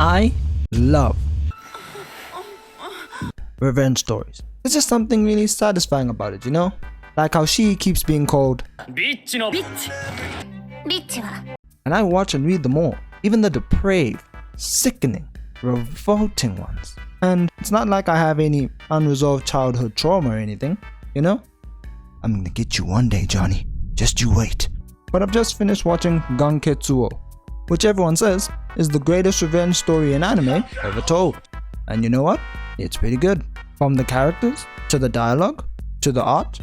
I love revenge stories. There's just something really satisfying about it, you know? Like how she keeps being called bitch no bitch. And I watch and read them all, even the depraved, sickening, revolting ones. And it's not like I have any unresolved childhood trauma or anything, you know? I'm gonna get you one day, Johnny. Just you wait. But I've just finished watching Ganketsuo, which everyone says is the greatest revenge story in anime ever told. And you know what? It's pretty good. From the characters, to the dialogue, to the art.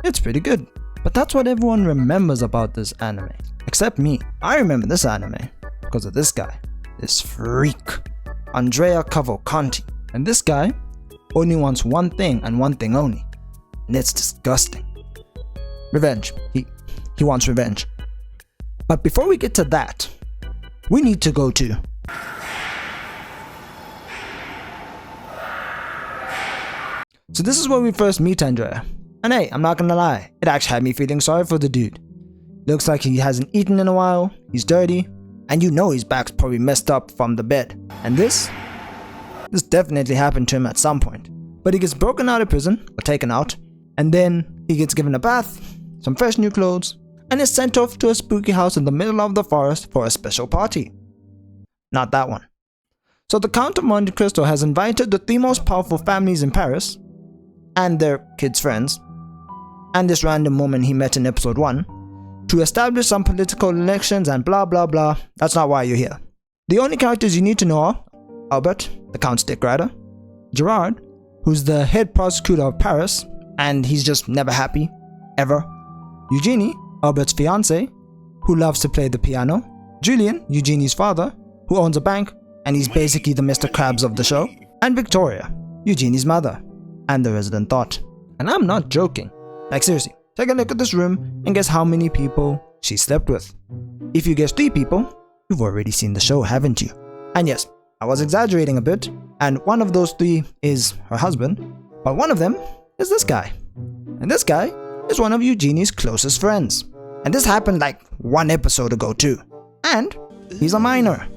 It's pretty good. But that's what everyone remembers about this anime. Except me. I remember this anime because of this guy. This freak. Andrea Cavalcanti. And this guy only wants one thing and one thing only. And it's disgusting. Revenge. He wants revenge. But before we get to that, we need to go to So this is where we first meet Andrea. And hey, I'm not gonna lie, it actually had me feeling sorry for the dude. Looks like he hasn't eaten in a while, he's dirty, and you know his back's probably messed up from the bed. And this definitely happened to him at some point. But he gets broken out of prison, or taken out, and then he gets given a bath, some fresh new clothes, and is sent off to a spooky house in the middle of the forest for a special party. Not that one. So the Count of Monte Cristo has invited the three most powerful families in Paris, and their kids' friends, and this random woman he met in episode 1, to establish some political elections and blah blah blah. That's not why you're here. The only characters you need to know are Albert, the Count's dick rider, Gerard, who's the head prosecutor of Paris, and he's just never happy, ever, Eugenie, Albert's fiance, who loves to play the piano, Julian, Eugenie's father, who owns a bank, and he's basically the Mr. Krabs of the show, and Victoria, Eugenie's mother, and the resident thought. And I'm not joking. Like seriously, take a look at this room and guess how many people she slept with. If you guess 3 people, you've already seen the show, haven't you? And yes, I was exaggerating a bit, and one of those 3 is her husband, but one of them is this guy. And this guy is one of Eugenie's closest friends. And this happened like 1 episode ago too. And he's a minor.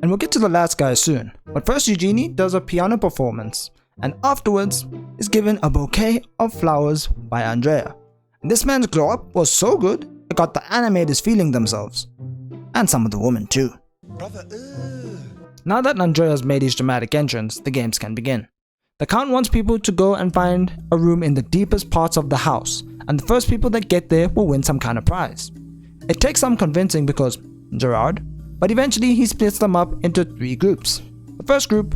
And we'll get to the last guy soon. But first Eugenie does a piano performance, and afterwards is given a bouquet of flowers by Andrea. And this man's glow up was so good, it got the animators feeling themselves. And some of the women too. Now that Andrea's made his dramatic entrance, the games can begin. The Count wants people to go and find a room in the deepest parts of the house, and the first people that get there will win some kind of prize. It takes some convincing because Gerard, but eventually he splits them up into 3 groups. The first group,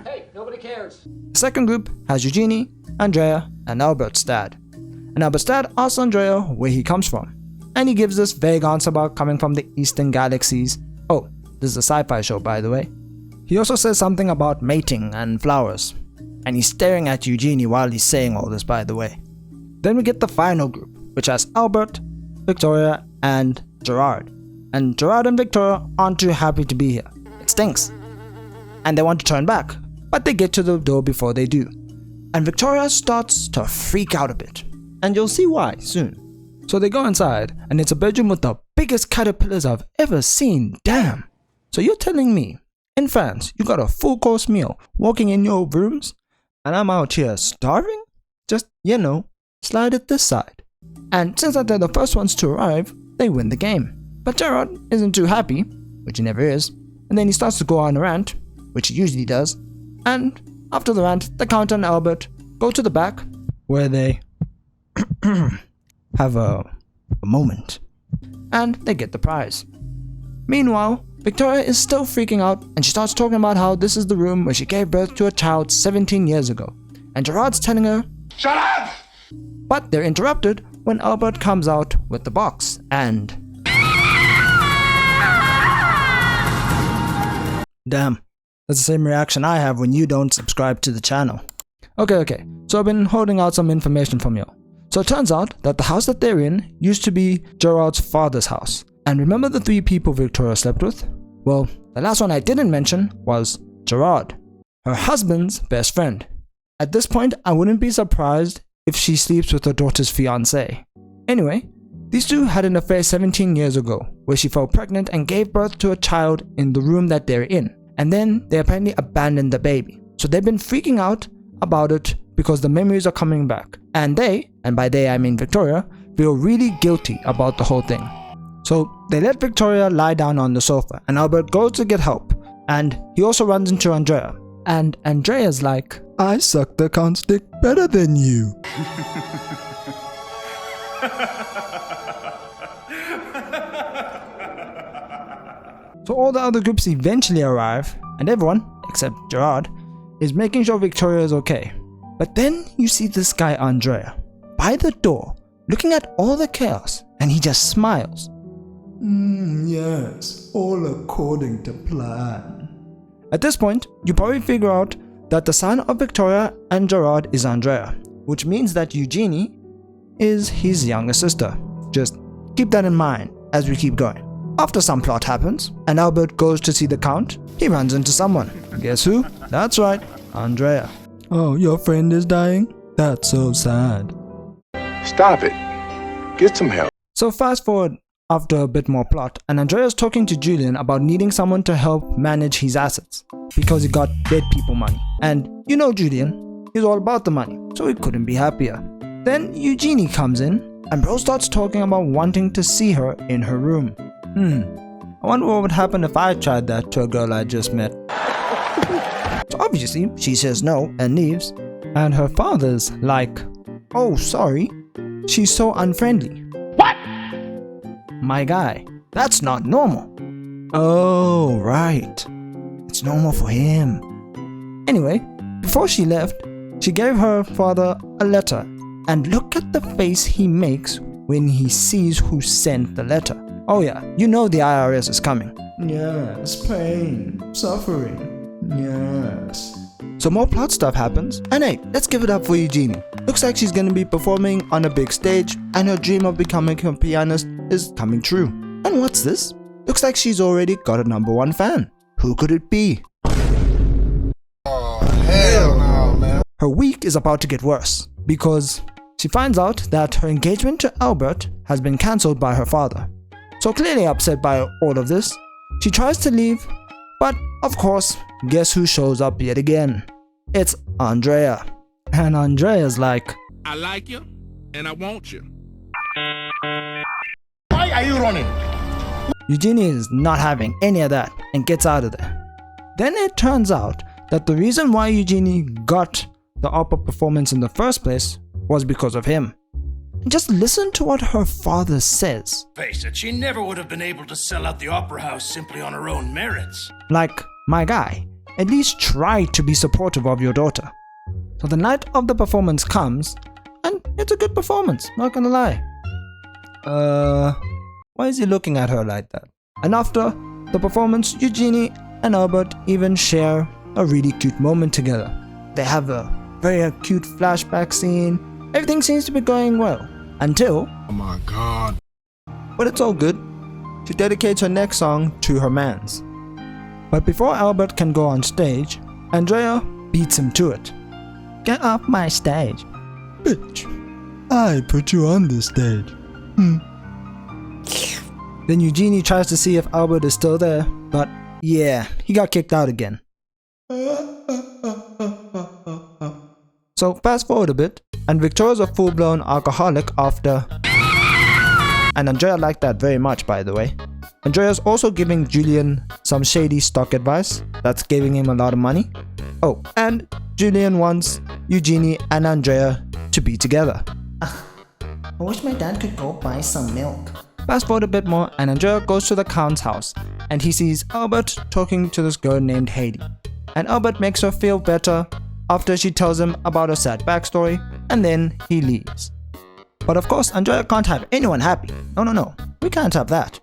Hey, nobody cares. the second group has Eugenie, Andrea, and Albert's dad. And Albert's dad asks Andrea where he comes from, and he gives this vague answer about coming from the eastern galaxies. Oh, this is a sci-fi show, by the way. He also says something about mating and flowers, and he's staring at Eugenie while he's saying all this, by the way. Then we get the final group, which has Albert, Victoria, and Gerard. And Gerard and Victoria aren't too happy to be here. It stinks. And they want to turn back, but they get to the door before they do. And Victoria starts to freak out a bit. And you'll see why soon. So they go inside, and it's a bedroom with the biggest caterpillars I've ever seen. Damn. So you're telling me, in France, you got a full course meal, walking in your rooms, and I'm out here starving? Just, slide it this side. And since they're the first ones to arrive, they win the game. But Gerard isn't too happy, which he never is, and then he starts to go on a rant, which he usually does, and after the rant, the Count and Albert go to the back, where they have a moment, and they get the prize. Meanwhile, Victoria is still freaking out, and she starts talking about how this is the room where she gave birth to a child 17 years ago, and Gerard's telling her, "Shut up!" But they're interrupted when Albert comes out with the box, and damn, that's the same reaction I have when you don't subscribe to the channel. Okay, so I've been holding out some information from you. So it turns out that the house that they're in used to be Gerard's father's house. And remember the 3 people Victoria slept with? Well, the last one I didn't mention was Gerard, her husband's best friend. At this point, I wouldn't be surprised if she sleeps with her daughter's fiancé. Anyway, These two had an affair 17 years ago, where she fell pregnant and gave birth to a child in the room that they're in. And then they apparently abandoned the baby. So they've been freaking out about it because the memories are coming back. And they, and by they I mean Victoria, feel really guilty about the whole thing. So they let Victoria lie down on the sofa and Albert goes to get help. And he also runs into Andrea. And Andrea's like, I suck the count's dick better than you. So all the other groups eventually arrive, and everyone, except Gerard, is making sure Victoria is okay. But then you see this guy Andrea, by the door, looking at all the chaos, and he just smiles. Yes, all according to plan. At this point, you probably figure out that the son of Victoria and Gerard is Andrea, which means that Eugenie is his younger sister. Just keep that in mind as we keep going. After some plot happens, and Albert goes to see the Count, he runs into someone. Guess who? That's right, Andrea. Oh, your friend is dying? That's so sad. Stop it. Get some help. So fast forward after a bit more plot, and Andrea's talking to Julian about needing someone to help manage his assets, because he got dead people money. And you know Julian, he's all about the money, so he couldn't be happier. Then Eugenie comes in, and bro starts talking about wanting to see her in her room. I wonder what would happen if I tried that to a girl I just met. So obviously, she says no and leaves. And her father's like, oh sorry, she's so unfriendly. What? My guy, that's not normal. Oh, right. It's normal for him. Anyway, before she left, she gave her father a letter. And look at the face he makes when he sees who sent the letter. Oh yeah, you know the IRS is coming. Yes, pain, suffering, yes. So more plot stuff happens, and hey, let's give it up for Eugenie. Looks like she's gonna be performing on a big stage, and her dream of becoming a pianist is coming true. And what's this? Looks like she's already got a #1 fan. Who could it be? Oh, hell no, man. Her week is about to get worse, because she finds out that her engagement to Albert has been cancelled by her father. So clearly upset by all of this, she tries to leave, but of course, guess who shows up yet again? It's Andrea. And Andrea's like, I like you, and I want you. Why are you running? Eugenie is not having any of that and gets out of there. Then it turns out that the reason why Eugenie got the opera performance in the first place was because of him. Just listen to what her father says. Face it, she never would have been able to sell out the opera house simply on her own merits. Like, my guy, at least try to be supportive of your daughter. So the night of the performance comes, and it's a good performance, not gonna lie. Why is he looking at her like that? And after the performance, Eugenie and Albert even share a really cute moment together. They have a very cute flashback scene. Everything seems to be going well. Until... Oh my God. But it's all good. She dedicates her next song to her mans. But before Albert can go on stage, Andrea beats him to it. Get off my stage. Bitch, I put you on this stage. Then Eugenie tries to see if Albert is still there, but yeah, he got kicked out again. So fast forward a bit, and Victoria's a full-blown alcoholic after... And Andrea liked that very much, by the way. Andrea's also giving Julian some shady stock advice that's giving him a lot of money. Oh, and Julian wants Eugenie and Andrea to be together. I wish my dad could go buy some milk. Fast forward a bit more, and Andrea goes to the Count's house, and he sees Albert talking to this girl named Heidi. And Albert makes her feel better after she tells him about her sad backstory, and then he leaves. But of course, Andrea can't have anyone happy. No, we can't have that.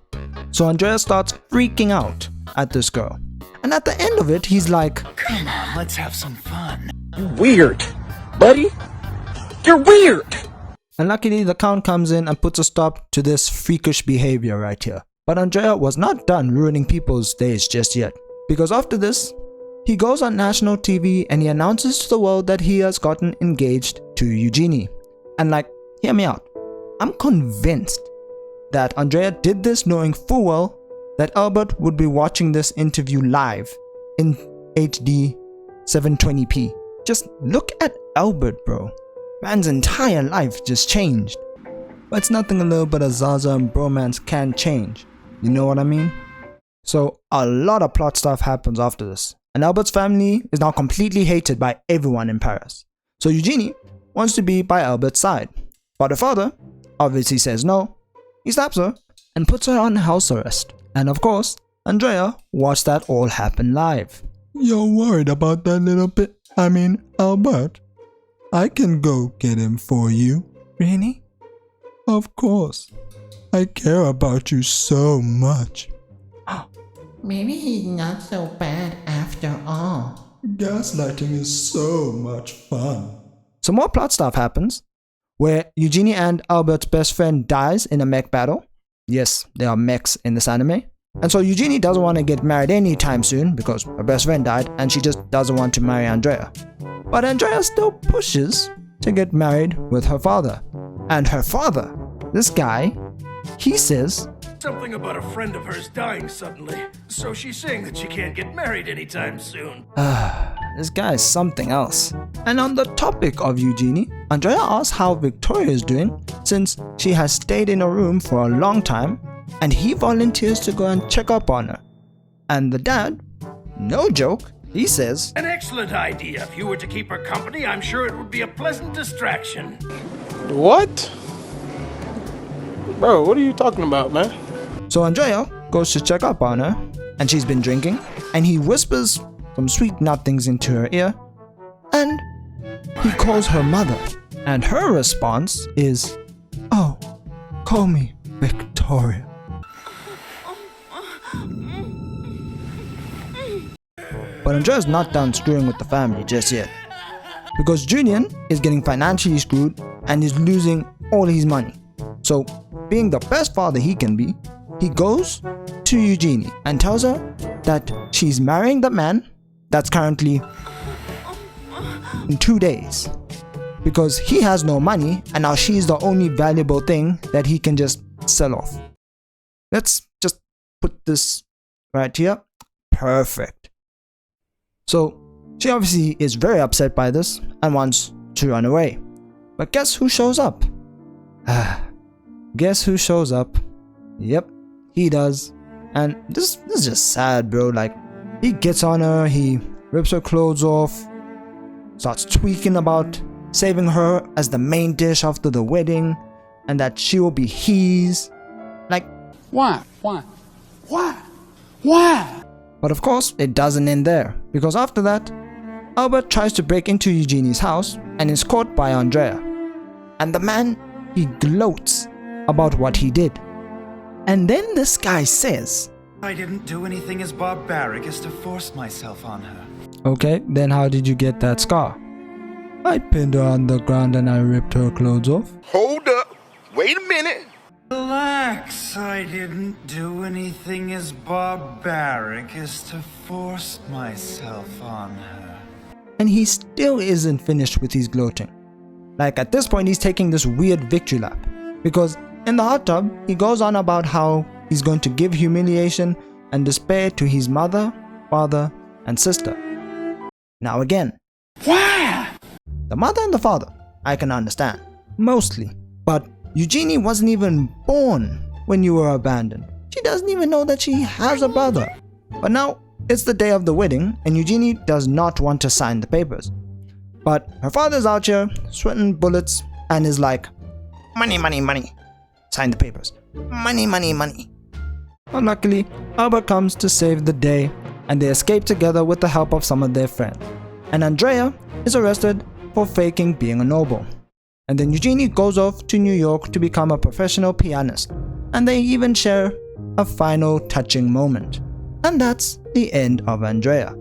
So Andrea starts freaking out at this girl. And at the end of it, he's like, Come on, let's have some fun. Weird. Buddy? You're weird! and luckily the Count comes in and puts a stop to this freakish behavior right here. But Andrea was not done ruining people's days just yet, because after this, he goes on national TV and he announces to the world that he has gotten engaged to Eugenie. And like, hear me out, I'm convinced that Andrea did this knowing full well that Albert would be watching this interview live in HD 720p. Just look at Albert, bro. Man's entire life just changed. But it's nothing a little bit of Zaza and bromance can change. You know what I mean? So a lot of plot stuff happens after this. And Albert's family is now completely hated by everyone in Paris. So Eugenie wants to be by Albert's side. But her father obviously says no. He slaps her and puts her on house arrest. And of course, Andrea watched that all happen live. You're worried about that little bit? I mean, Albert. I can go get him for you. Really? Of course. I care about you so much. Maybe he's not so bad after all. Gaslighting is so much fun. Some more plot stuff happens, where Eugenie and Albert's best friend dies in a mech battle. Yes, there are mechs in this anime. And so Eugenie doesn't want to get married anytime soon because her best friend died and she just doesn't want to marry Andrea. But Andrea still pushes to get married with her father. And her father, this guy, he says Something about a friend of hers dying suddenly, so she's saying that she can't get married anytime soon. this guy is something else. And on the topic of Eugenie, Andrea asks how Victoria is doing since she has stayed in her room for a long time and he volunteers to go and check up on her. And the dad, no joke, he says, An excellent idea. If you were to keep her company, I'm sure it would be a pleasant distraction. What? Bro, what are you talking about, man? So Andrea goes to check up on her and she's been drinking and he whispers some sweet nothings into her ear and he calls her mother and her response is, "Oh, call me Victoria." But Andrea's not done screwing with the family just yet because Julian is getting financially screwed and is losing all his money. So being the best father he can be, he goes to Eugenie and tells her that she's marrying the man that's currently in 2 days because he has no money and now she's the only valuable thing that he can just sell off. Let's just put this right here. Perfect. So she obviously is very upset by this and wants to run away. But guess who shows up? Guess who shows up? Yep, he does. And this is just sad, bro. Like, he gets on her, he rips her clothes off, starts tweaking about saving her as the main dish after the wedding, and that she will be his. Like, Why? Why? Why? Why? but of course, it doesn't end there, because after that, Albert tries to break into Eugenie's house and is caught by Andrea. And the man, he gloats about what he did. And then this guy says, I didn't do anything as barbaric as to force myself on her. "Okay, then how did you get that scar?" "I pinned her on the ground and I ripped her clothes off." Hold up. Wait a minute. Relax, I didn't do anything as barbaric as to force myself on her. And he still isn't finished with his gloating. Like, at this point he's taking this weird victory lap. Because in the hot tub, he goes on about how he's going to give humiliation and despair to his mother, father, and sister. Now again, Why? the mother and the father, I can understand, mostly. But Eugenie wasn't even born when you were abandoned. She doesn't even know that she has a brother. But now, it's the day of the wedding, and Eugenie does not want to sign the papers. But her father's out here, sweating bullets, and is like, "Money, money, money. Sign the papers. Money, money, money." But luckily, Albert comes to save the day, and they escape together with the help of some of their friends. And Andrea is arrested for faking being a noble. And then Eugenie goes off to New York to become a professional pianist. And they even share a final touching moment. And that's the end of Andrea.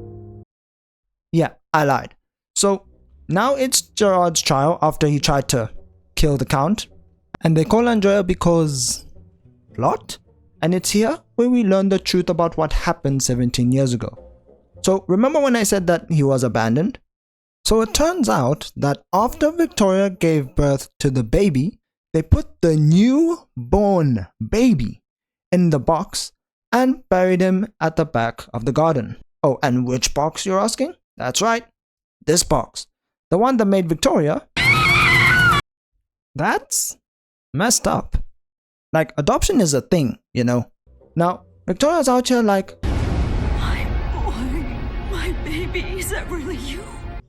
Yeah, I lied. So now it's Gerard's trial after he tried to kill the Count. And they call Andrea because plot? And it's here where we learn the truth about what happened 17 years ago. So remember when I said that he was abandoned? So it turns out that after Victoria gave birth to the baby, they put the newborn baby in the box and buried him at the back of the garden. Oh, and which box, you're asking? That's right, this box. The one that made Victoria. That's messed up. Like, adoption is a thing, you know. Now, Victoria's out here like, My boy, my baby, is that really you?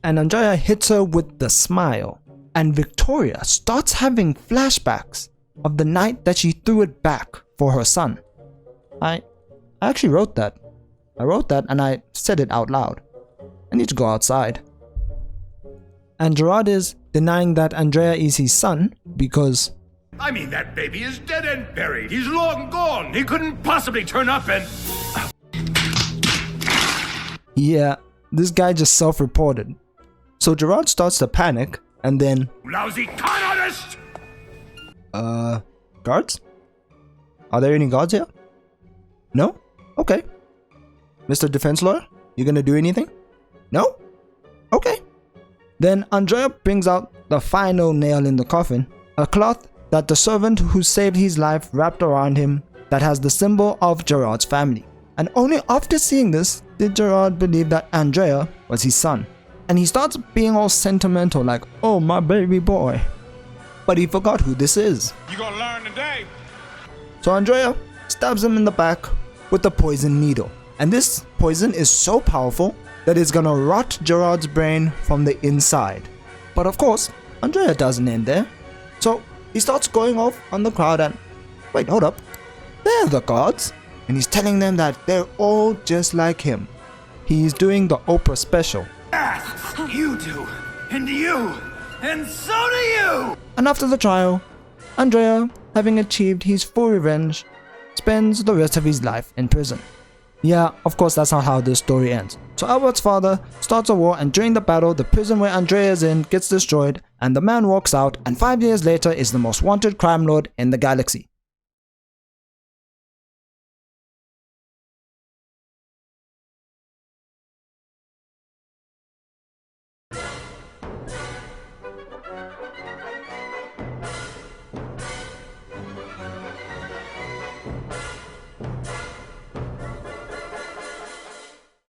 and Andrea hits her with the smile. And Victoria starts having flashbacks of the night that she threw it back for her son. I actually wrote that. I wrote that and I said it out loud. I need to go outside. And Gerard is denying that Andrea is his son because... I mean, that baby is dead and buried. He's long gone. He couldn't possibly turn up and... Yeah, this guy just self-reported. So Gerard starts to panic and then... Lousy con artist! Guards? Are there any guards here? No? Okay. Mr. Defense Lawyer, you gonna do anything? No? Okay. Then Andrea brings out the final nail in the coffin, a cloth that the servant who saved his life wrapped around him that has the symbol of Gerard's family. And only after seeing this did Gerard believe that Andrea was his son. And he starts being all sentimental like, oh, my baby boy. But he forgot who this is. You gonna learn today. So Andrea stabs him in the back with a poison needle. And this poison is so powerful that it's gonna rot Gerard's brain from the inside. But of course, Andrea doesn't end there. So he starts going off on the crowd and, wait, hold up, they're the gods. And he's telling them that they're all just like him. He's doing the Oprah special. You do, and you, and so do you! And after the trial, Andrea, having achieved his full revenge, spends the rest of his life in prison. Yeah, of course that's not how this story ends. So Albert's father starts a war, and during the battle, the prison where Andrea is in gets destroyed and the man walks out, and 5 years later is the most wanted crime lord in the galaxy.